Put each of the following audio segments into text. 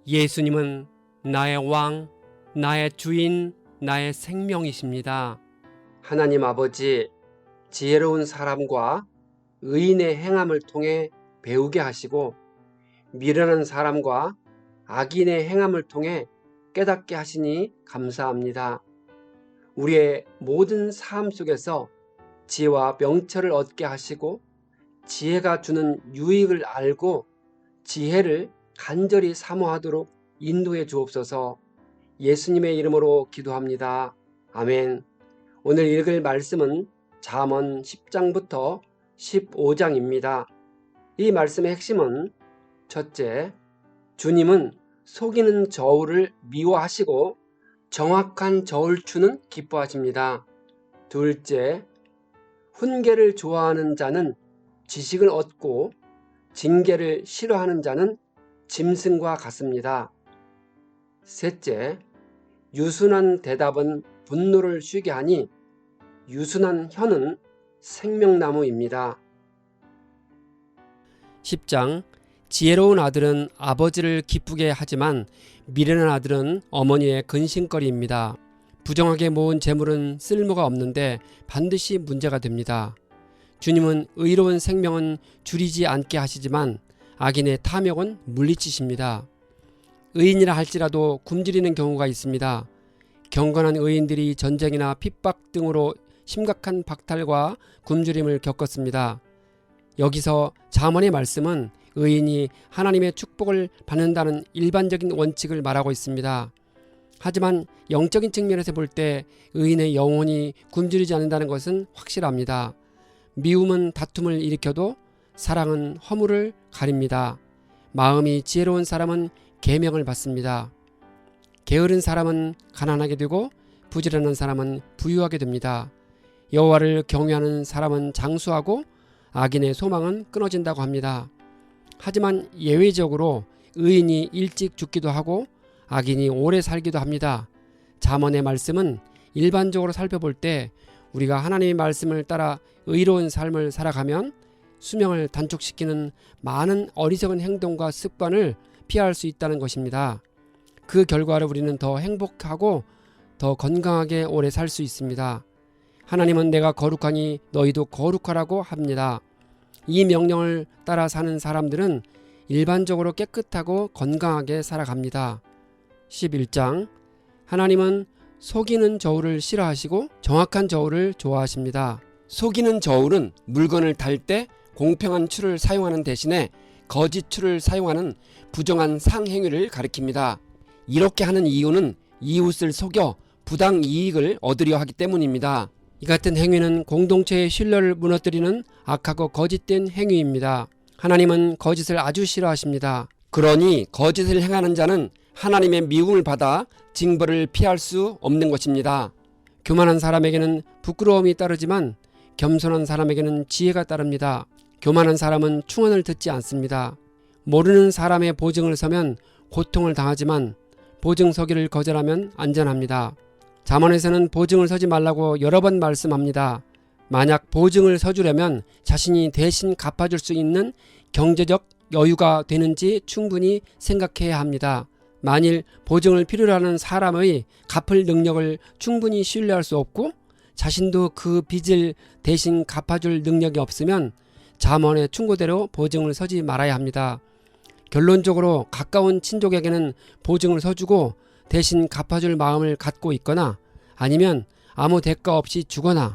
예수님은 나의 왕, 나의 주인, 나의 생명이십니다. 하나님 아버지, 지혜로운 사람과 의인의 행함을 통해 배우게 하시고 미련한 사람과 악인의 행함을 통해 깨닫게 하시니 감사합니다. 우리의 모든 삶 속에서 지혜와 명철을 얻게 하시고 지혜가 주는 유익을 알고 지혜를 간절히 사모하도록 인도해 주옵소서. 예수님의 이름으로 기도합니다. 아멘. 오늘 읽을 말씀은 잠언 10장부터 15장입니다. 이 말씀의 핵심은 첫째, 주님은 속이는 저울을 미워하시고 정확한 저울추는 기뻐하십니다. 둘째, 훈계를 좋아하는 자는 지식을 얻고 징계를 싫어하는 자는 짐승과 같습니다. 셋째, 유순한 대답은 분노를 쉬게 하니 유순한 혀는 생명나무입니다. 10장, 지혜로운 아들은 아버지를 기쁘게 하지만 미련한 아들은 어머니의 근심거리입니다. 부정하게 모은 재물은 쓸모가 없는데 반드시 문제가 됩니다. 주님은 의로운 생명은 줄이지 않게 하시지만 악인의 탐욕은 물리치십니다. 의인이라 할지라도 굶주리는 경우가 있습니다. 경건한 의인들이 전쟁이나 핍박 등으로 심각한 박탈과 굶주림을 겪었습니다. 여기서 잠언의 말씀은 의인이 하나님의 축복을 받는다는 일반적인 원칙을 말하고 있습니다. 하지만 영적인 측면에서 볼 때 의인의 영혼이 굶주리지 않는다는 것은 확실합니다. 미움은 다툼을 일으켜도 사랑은 허물을 가립니다. 마음이 지혜로운 사람은 계명을 받습니다. 게으른 사람은 가난하게 되고 부지런한 사람은 부유하게 됩니다. 여호와를 경외하는 사람은 장수하고 악인의 소망은 끊어진다고 합니다. 하지만 예외적으로 의인이 일찍 죽기도 하고 악인이 오래 살기도 합니다. 잠언의 말씀은 일반적으로 살펴볼 때 우리가 하나님의 말씀을 따라 의로운 삶을 살아가면 수명을 단축시키는 많은 어리석은 행동과 습관을 피할 수 있다는 것입니다. 그 결과로 우리는 더 행복하고 더 건강하게 오래 살 수 있습니다. 하나님은 내가 거룩하니 너희도 거룩하라고 합니다. 이 명령을 따라 사는 사람들은 일반적으로 깨끗하고 건강하게 살아갑니다. 11장, 하나님은 속이는 저울을 싫어하시고 정확한 저울을 좋아하십니다. 속이는 저울은 물건을 달 때 공평한 추를 사용하는 대신에 거짓 추를 사용하는 부정한 상행위를 가리킵니다. 이렇게 하는 이유는 이웃을 속여 부당 이익을 얻으려 하기 때문입니다. 이 같은 행위는 공동체의 신뢰를 무너뜨리는 악하고 거짓된 행위입니다. 하나님은 거짓을 아주 싫어하십니다. 그러니 거짓을 행하는 자는 하나님의 미움을 받아 징벌을 피할 수 없는 것입니다. 교만한 사람에게는 부끄러움이 따르지만 겸손한 사람에게는 지혜가 따릅니다. 교만한 사람은 충언을 듣지 않습니다. 모르는 사람의 보증을 서면 고통을 당하지만 보증 서기를 거절하면 안전합니다. 잠언에서는 보증을 서지 말라고 여러 번 말씀합니다. 만약 보증을 서주려면 자신이 대신 갚아줄 수 있는 경제적 여유가 되는지 충분히 생각해야 합니다. 만일 보증을 필요로 하는 사람의 갚을 능력을 충분히 신뢰할 수 없고 자신도 그 빚을 대신 갚아줄 능력이 없으면 잠언의 충고대로 보증을 서지 말아야 합니다. 결론적으로 가까운 친족에게는 보증을 서주고 대신 갚아줄 마음을 갖고 있거나 아니면 아무 대가 없이 주거나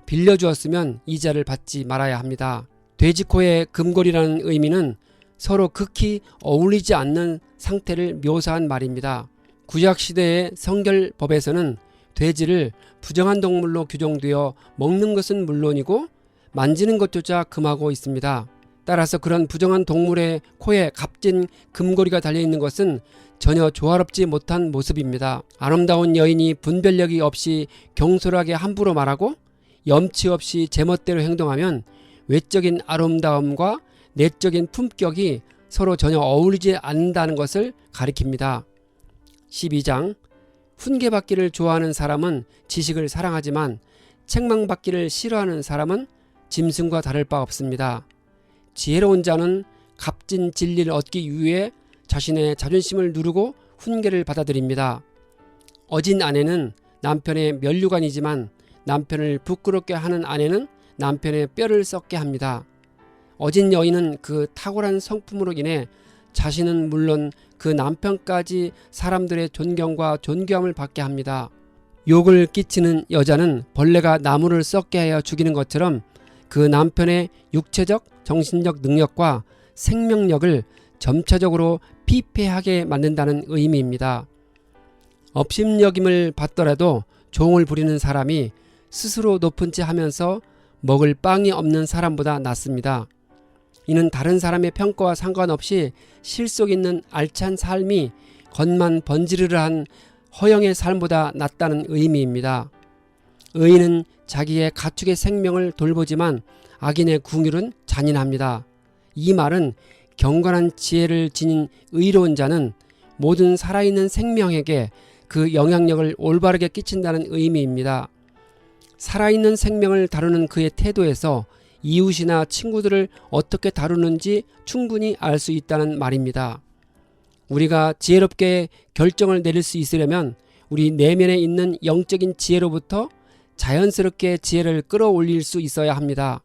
빌려주었으면 이자를 받지 말아야 합니다. 돼지코의 금골이라는 의미는 서로 극히 어울리지 않는 상태를 묘사한 말입니다. 구약시대의 성결법에서는 돼지를 부정한 동물로 규정되어 먹는 것은 물론이고 만지는 것조차 금하고 있습니다. 따라서 그런 부정한 동물의 코에 값진 금고리가 달려있는 것은 전혀 조화롭지 못한 모습입니다. 아름다운 여인이 분별력이 없이 경솔하게 함부로 말하고 염치 없이 제멋대로 행동하면 외적인 아름다움과 내적인 품격이 서로 전혀 어울리지 않는다는 것을 가리킵니다. 12장, 훈계받기를 좋아하는 사람은 지식을 사랑하지만 책망받기를 싫어하는 사람은 짐승과 다를 바 없습니다. 지혜로운 자는 값진 진리를 얻기 위해 자신의 자존심을 누르고 훈계를 받아들입니다. 어진 아내는 남편의 면류관이지만 남편을 부끄럽게 하는 아내는 남편의 뼈를 썩게 합니다. 어진 여인은 그 탁월한 성품으로 인해 자신은 물론 그 남편까지 사람들의 존경과 존귀함을 받게 합니다. 욕을 끼치는 여자는 벌레가 나무를 썩게 하여 죽이는 것처럼 그 남편의 육체적, 정신적 능력과 생명력을 점차적으로 피폐하게 만든다는 의미입니다. 업신여김을 받더라도 종을 부리는 사람이 스스로 높은 체 하면서 먹을 빵이 없는 사람보다 낫습니다. 이는 다른 사람의 평가와 상관없이 실속 있는 알찬 삶이 겉만 번지르르한 허영의 삶보다 낫다는 의미입니다. 의인은 자기의 가축의 생명을 돌보지만 악인의 궁율은 잔인합니다. 이 말은 경건한 지혜를 지닌 의로운 자는 모든 살아있는 생명에게 그 영향력을 올바르게 끼친다는 의미입니다. 살아있는 생명을 다루는 그의 태도에서 이웃이나 친구들을 어떻게 다루는지 충분히 알 수 있다는 말입니다. 우리가 지혜롭게 결정을 내릴 수 있으려면 우리 내면에 있는 영적인 지혜로부터 자연스럽게 지혜를 끌어올릴 수 있어야 합니다.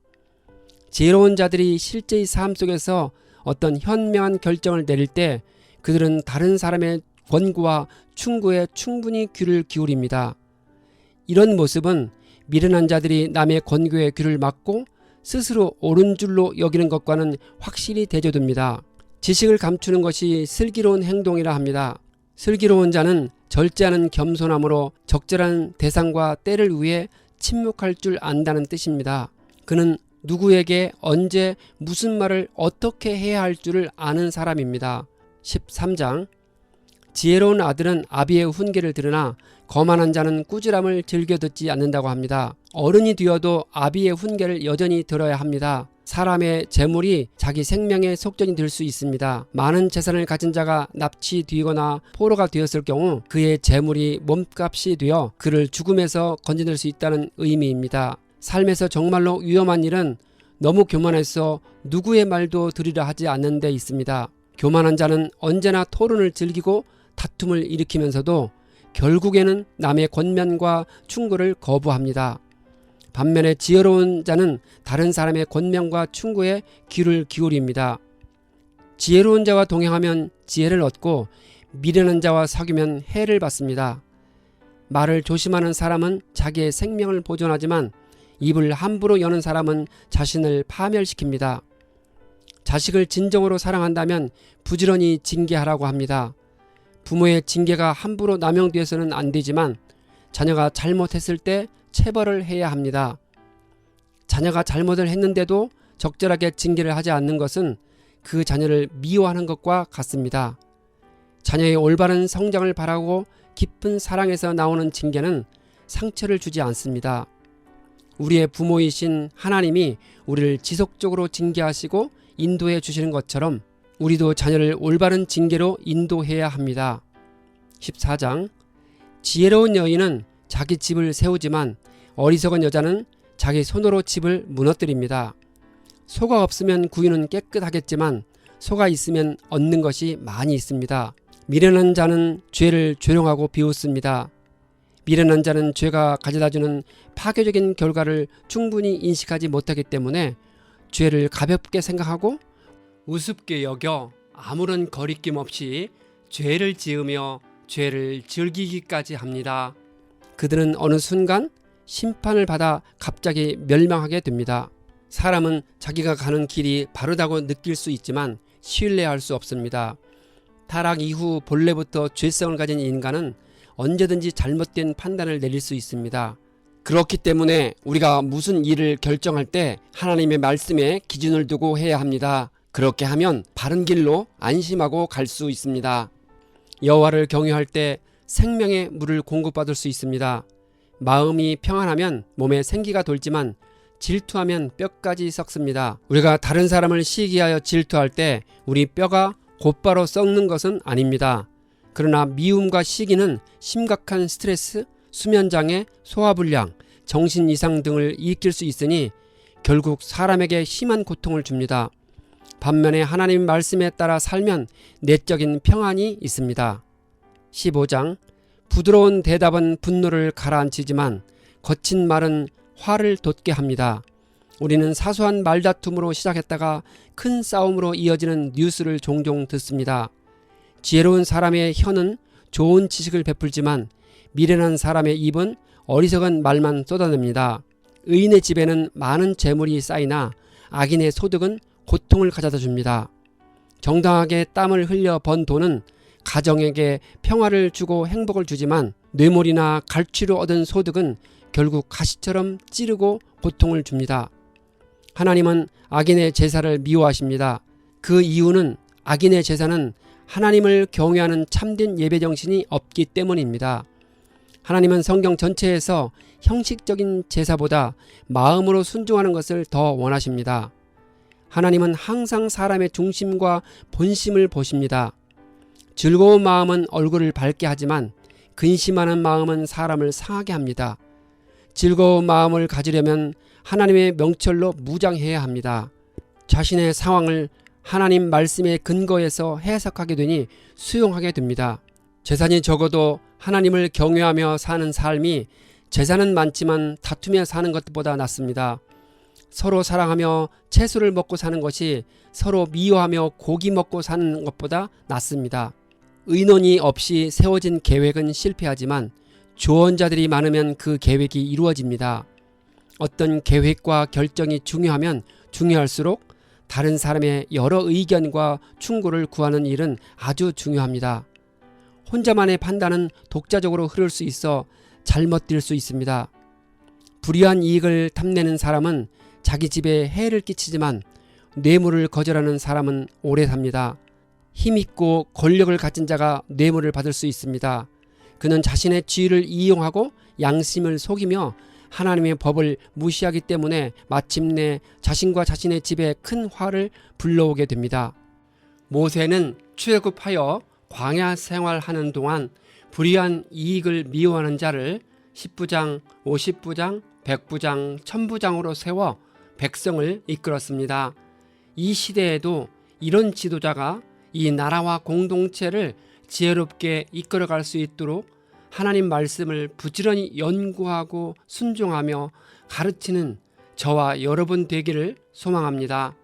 지혜로운 자들이 실제의 삶 속에서 어떤 현명한 결정을 내릴 때 그들은 다른 사람의 권고와 충고에 충분히 귀를 기울입니다. 이런 모습은 미련한 자들이 남의 권고에 귀를 막고 스스로 옳은 줄로 여기는 것과는 확실히 대조됩니다. 지식을 감추는 것이 슬기로운 행동이라 합니다. 슬기로운 자는 절제하는 겸손함으로 적절한 대상과 때를 위해 침묵할 줄 안다는 뜻입니다. 그는 누구에게 언제 무슨 말을 어떻게 해야 할 줄을 아는 사람입니다. 13장 지혜로운 아들은 아비의 훈계를 들으나 거만한 자는 꾸지람을 즐겨 듣지 않는다고 합니다. 어른이 되어도 아비의 훈계를 여전히 들어야 합니다. 사람의 재물이 자기 생명의 속전이 될 수 있습니다. 많은 재산을 가진 자가 납치되거나 포로가 되었을 경우 그의 재물이 몸값이 되어 그를 죽음에서 건져낼 수 있다는 의미입니다. 삶에서 정말로 위험한 일은 너무 교만해서 누구의 말도 들으려 하지 않는 데 있습니다. 교만한 자는 언제나 토론을 즐기고 다툼을 일으키면서도 결국에는 남의 권면과 충고를 거부합니다. 반면에 지혜로운 자는 다른 사람의 권면과 충고에 귀를 기울입니다. 지혜로운 자와 동행하면 지혜를 얻고 미련한 자와 사귀면 해를 받습니다. 말을 조심하는 사람은 자기의 생명을 보존하지만 입을 함부로 여는 사람은 자신을 파멸시킵니다. 자식을 진정으로 사랑한다면 부지런히 징계하라고 합니다. 부모의 징계가 함부로 남용되어서는 안 되지만 자녀가 잘못했을 때 체벌을 해야 합니다. 자녀가 잘못을 했는데도 적절하게 징계를 하지 않는 것은 그 자녀를 미워하는 것과 같습니다. 자녀의 올바른 성장을 바라고 깊은 사랑에서 나오는 징계는 상처를 주지 않습니다. 우리의 부모이신 하나님이 우리를 지속적으로 징계하시고 인도해 주시는 것처럼 우리도 자녀를 올바른 징계로 인도해야 합니다. 14장 지혜로운 여인은 자기 집을 세우지만 어리석은 여자는 자기 손으로 집을 무너뜨립니다. 소가 없으면 구유는 깨끗하겠지만 소가 있으면 얻는 것이 많이 있습니다. 미련한 자는 죄를 조롱하고 비웃습니다. 미련한 자는 죄가 가져다주는 파괴적인 결과를 충분히 인식하지 못하기 때문에 죄를 가볍게 생각하고 우습게 여겨 아무런 거리낌 없이 죄를 지으며 죄를 즐기기까지 합니다. 그들은 어느 순간 심판을 받아 갑자기 멸망하게 됩니다. 사람은 자기가 가는 길이 바르다고 느낄 수 있지만 신뢰할 수 없습니다. 타락 이후 본래부터 죄성을 가진 인간은 언제든지 잘못된 판단을 내릴 수 있습니다. 그렇기 때문에 우리가 무슨 일을 결정할 때 하나님의 말씀에 기준을 두고 해야 합니다. 그렇게 하면 바른 길로 안심하고 갈 수 있습니다. 여호와를 경외할 때 생명의 물을 공급받을 수 있습니다. 마음이 평안하면 몸에 생기가 돌지만 질투하면 뼈까지 썩습니다. 우리가 다른 사람을 시기하여 질투할 때 우리 뼈가 곧바로 썩는 것은 아닙니다. 그러나 미움과 시기는 심각한 스트레스, 수면장애, 소화불량, 정신 이상 등을 일으킬 수 있으니 결국 사람에게 심한 고통을 줍니다. 반면에 하나님 말씀에 따라 살면 내적인 평안이 있습니다. 15장 부드러운 대답은 분노를 가라앉히지만 거친 말은 화를 돋게 합니다. 우리는 사소한 말다툼으로 시작했다가 큰 싸움으로 이어지는 뉴스를 종종 듣습니다. 지혜로운 사람의 혀는 좋은 지식을 베풀지만 미련한 사람의 입은 어리석은 말만 쏟아냅니다. 의인의 집에는 많은 재물이 쌓이나 악인의 소득은 고통을 가져다 줍니다. 정당하게 땀을 흘려 번 돈은 가정에게 평화를 주고 행복을 주지만 뇌물이나 갈취로 얻은 소득은 결국 가시처럼 찌르고 고통을 줍니다. 하나님은 악인의 제사를 미워하십니다. 그 이유는 악인의 제사는 하나님을 경외하는 참된 예배 정신이 없기 때문입니다. 하나님은 성경 전체에서 형식적인 제사보다 마음으로 순종하는 것을 더 원하십니다. 하나님은 항상 사람의 중심과 본심을 보십니다. 즐거운 마음은 얼굴을 밝게 하지만 근심하는 마음은 사람을 상하게 합니다. 즐거운 마음을 가지려면 하나님의 명철로 무장해야 합니다. 자신의 상황을 하나님 말씀의 근거에서 해석하게 되니 수용하게 됩니다. 재산이 적어도 하나님을 경외하며 사는 삶이 재산은 많지만 다투며 사는 것보다 낫습니다. 서로 사랑하며 채소를 먹고 사는 것이 서로 미워하며 고기 먹고 사는 것보다 낫습니다. 의논이 없이 세워진 계획은 실패하지만 조언자들이 많으면 그 계획이 이루어집니다. 어떤 계획과 결정이 중요하면 중요할수록 다른 사람의 여러 의견과 충고를 구하는 일은 아주 중요합니다. 혼자만의 판단은 독자적으로 흐를 수 있어 잘못될 수 있습니다. 불의한 이익을 탐내는 사람은 자기 집에 해를 끼치지만 뇌물을 거절하는 사람은 오래 삽니다. 힘있고 권력을 가진 자가 뇌물을 받을 수 있습니다. 그는 자신의 지위를 이용하고 양심을 속이며 하나님의 법을 무시하기 때문에 마침내 자신과 자신의 집에 큰 화를 불러오게 됩니다. 모세는 출애굽하여 광야 생활하는 동안 불의한 이익을 미워하는 자를 10부장, 50부장, 100부장, 1000부장으로 세워 백성을 이끌었습니다. 이 시대에도 이런 지도자가 이 나라와 공동체를 지혜롭게 이끌어갈 수 있도록 하나님 말씀을 부지런히 연구하고 순종하며 가르치는 저와 여러분 되기를 소망합니다.